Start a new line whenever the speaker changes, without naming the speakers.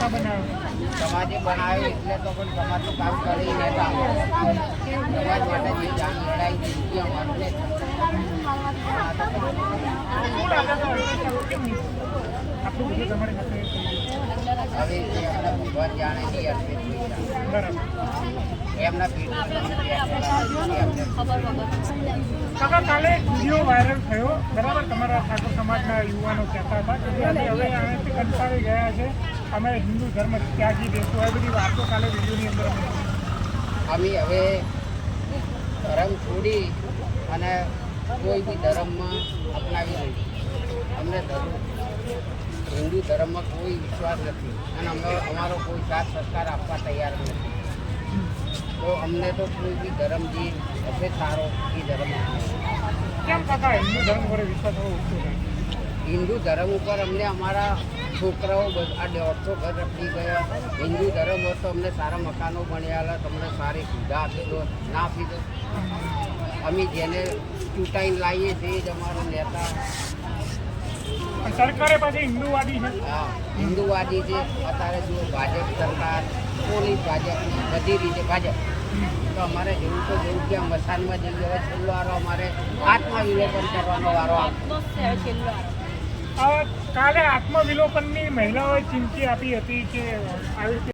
સમાજે બનાવ્યો એટલે તો પણ સમાજનું કામ કરી લેતા સમાજ માટે જે જાન લડાઈ જિંદગી અમારે હવે એમના ભગવાન જાણે નહીં એમના
કાકા કાલે વિડીયો વાયરલ થયો બરાબર, તમારા ઠાકોર સમાજના યુવાનો કહેતા હતા કે હવે આનાથી કંટાળી ગયા છે, અમે હિન્દુ ધર્મ ત્યાગી દેશું, એ બધી વાતો કાલે વિડીયોની અંદર
અમે હવે ધર્મ છોડી અને કોઈ બી ધર્મમાં અપનાવી લઈશું. અમને હિન્દુ ધર્મમાં કોઈ વિશ્વાસ નથી અને અમે અમારો કોઈ સાથ સહકાર આપવા તૈયાર નથી. તો અમને તો કોઈ બી ધર્મ જે હશે સારો એ ધર્મ
કેમ કાકા હિન્દુ ધર્મ પર વિશ્વાસ હોવો ઓછો છે?
હિન્દુ ધર્મ ઉપર અમને અમારા છોકરાઓ આ 150 ઘર રખડી ગયા. હિન્દુ ધર્મ હોય તો અમને સારા મકાનો બન્યા, તમને સારી સુવિધા આપી દો, ના આપી દો. અમે જેને ચૂંટાઈને લાવીએ છીએ જ અમારો નેતા.
સરકારે પાછી હિન્દુવાદી છે.
હા, હિન્દુવાદી છે. અત્યારે જુઓ ભાજપ સરકાર, પોલીસ ભાજપની બધી રીતે ભાજપ. તો અમારે જેવું તો જેવું કે મસાનમાં જઈએ. હવે છેલ્લો વારો અમારે આત્મવિલોપન કરવાનો વારો
કાલે આત્મવિલોપનની મહિલાઓએ ચીમકી આપી હતી કે આવી રીતે